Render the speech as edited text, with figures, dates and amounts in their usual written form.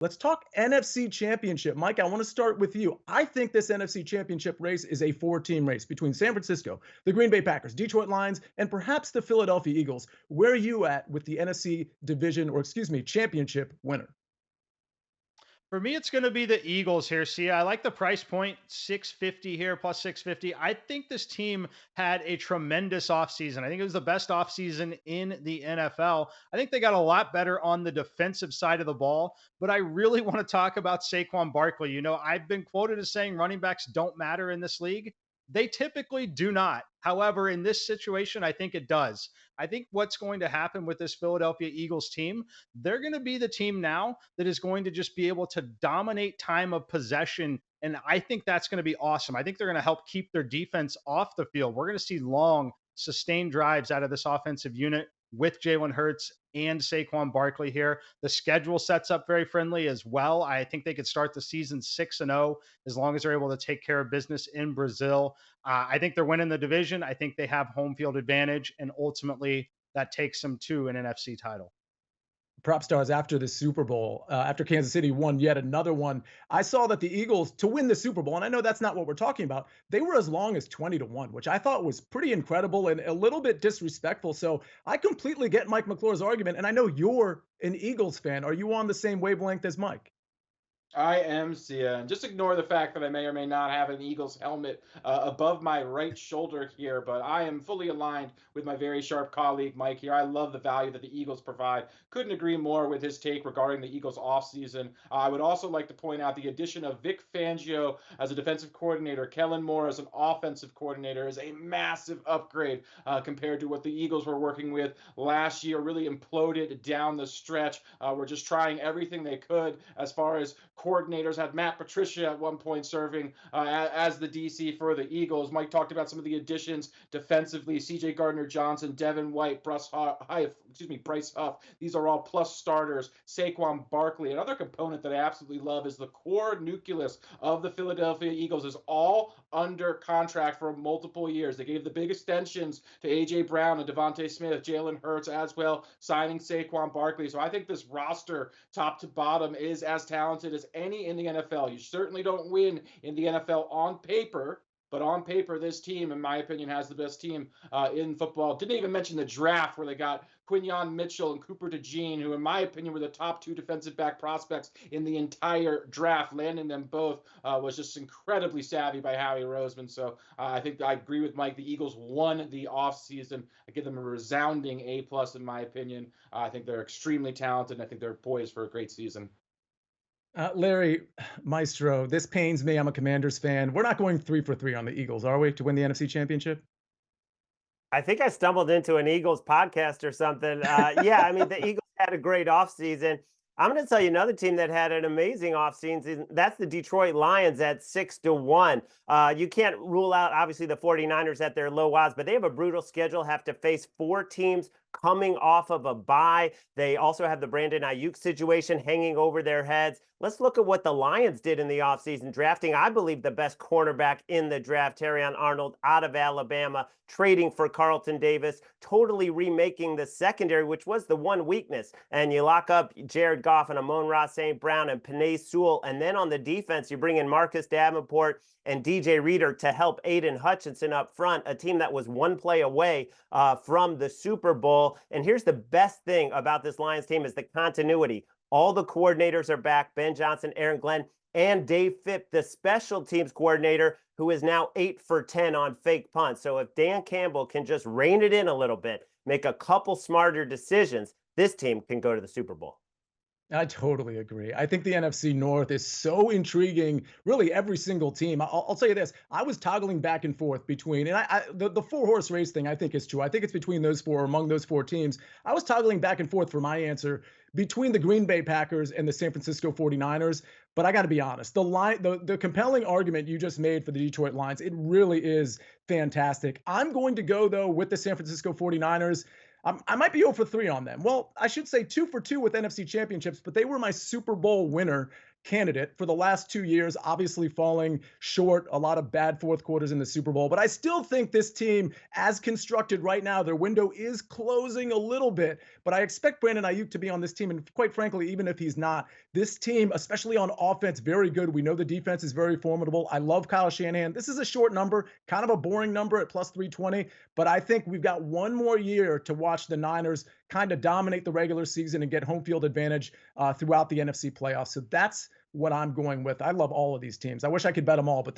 Let's talk NFC Championship. Mike, I want to start with you. I think this NFC Championship race is a four-team race between San Francisco, the Green Bay Packers, Detroit Lions, and perhaps the Philadelphia Eagles. Where are you at with the NFC division, or excuse me, championship winner? For me, it's going to be the Eagles here. See, I like the price point, 650 here, plus 650. I think this team had a tremendous offseason. I think it was the best offseason in the NFL. I think they got a lot better on the defensive side of the ball, but I really want to talk about Saquon Barkley. I've been quoted as saying running backs don't matter in this league. They typically do not. However, in this situation, I think it does. I think what's going to happen with this Philadelphia Eagles team, they're going to be the team now that is going to just be able to dominate time of possession. And I think that's going to be awesome. I think they're going to help keep their defense off the field. We're going to see long, sustained drives out of this offensive unit with Jalen Hurts and Saquon Barkley here. The schedule sets up very friendly as well. I think they could start the season 6-0 as long as they're able to take care of business in Brazil. I think they're winning the division. I think they have home field advantage, and ultimately that takes them to an NFC title. Prop stars after the Super Bowl, after Kansas City won yet another one. I saw that the Eagles to win the Super Bowl, and I know that's not what we're talking about. They were as long as 20-1, which I thought was pretty incredible and a little bit disrespectful. So I completely get Mike McClure's argument, and I know you're an Eagles fan. Are you on the same wavelength as Mike? I am Sia. And just ignore the fact that I may or may not have an Eagles helmet above my right shoulder here, but I am fully aligned with my very sharp colleague Mike here. I love the value that the Eagles provide. Couldn't agree more with his take regarding the Eagles offseason. I would also like to point out the addition of Vic Fangio as a defensive coordinator, Kellen Moore as an offensive coordinator is a massive upgrade compared to what the Eagles were working with last year. Really imploded down the stretch. We're just trying everything they could as far as coordinators. Had Matt Patricia at one point serving as the DC for the Eagles. Mike talked about some of the additions defensively: C.J. Gardner-Johnson, Devin White, Bryce Huff. These are all plus starters. Saquon Barkley. Another component that I absolutely love is the core nucleus of the Philadelphia Eagles is all under contract for multiple years. They gave the big extensions to A.J. Brown and Devontae Smith, Jalen Hurts as well, signing Saquon Barkley. So I think this roster, top to bottom, is as talented as any in the NFL. You certainly don't win in the NFL on paper, but on paper, this team, in my opinion, has the best team in football. Didn't even mention the draft where they got Quinyon Mitchell and Cooper DeJean, who, in my opinion, were the top two defensive back prospects in the entire draft. Landing them both was just incredibly savvy by Howie Roseman. So I think I agree with Mike. The Eagles won the offseason. I give them a resounding A plus, in my opinion. I think they're extremely talented, and I think they're poised for a great season. Larry Maestro, this pains me. I'm a Commanders fan. We're not going 3 for 3 on the Eagles, are we, to win the NFC Championship? I think I stumbled into an Eagles podcast or something. Yeah, I mean, the Eagles had a great offseason. I'm going to tell you another team that had an amazing offseason. That's the Detroit Lions at 6-1. You can't rule out, obviously, the 49ers at their low odds, but they have a brutal schedule, have to face four teams coming off of a bye. They also have the Brandon Ayuk situation hanging over their heads. Let's look at what the Lions did in the offseason, drafting, I believe, the best cornerback in the draft, Terrion Arnold out of Alabama, trading for Carlton Davis, totally remaking the secondary, which was the one weakness. And you lock up Jared Goff and Amon-Ra St. Brown and Penei Sewell. And then on the defense, you bring in Marcus Davenport and DJ Reader to help Aiden Hutchinson up front, a team that was one play away from the Super Bowl. And here's the best thing about this Lions team is the continuity. All the coordinators are back: Ben Johnson, Aaron Glenn, and Dave Phipp, the special teams coordinator, who is now 8 for 10 on fake punts. So if Dan Campbell can just rein it in a little bit, make a couple smarter decisions, this team can go to the Super Bowl. I totally agree. I think the NFC North is so intriguing, really every single team. I'll tell you this. I was toggling back and forth between, and the four-horse race thing I think is true. I think it's between those four, among those four teams. I was toggling back and forth for my answer between the Green Bay Packers and the San Francisco 49ers. But I got to be honest, the compelling argument you just made for the Detroit Lions, it really is fantastic. I'm going to go, though, with the San Francisco 49ers. I might be 0 for 3 on them. Well, I should say 2 for 2 with NFC championships, but they were my Super Bowl winner candidate for the last 2 years, obviously falling short, a lot of bad fourth quarters in the Super Bowl. But I still think this team, as constructed right now, their window is closing a little bit. But I expect Brandon Ayuk to be on this team. And quite frankly, even if he's not, this team, especially on offense, very good. We know the defense is very formidable. I love Kyle Shanahan. This is a short number, kind of a boring number at plus 320. But I think we've got one more year to watch the Niners kind of dominate the regular season and get home field advantage throughout the NFC playoffs. So that's what I'm going with. I love all of these teams. I wish I could bet them all, but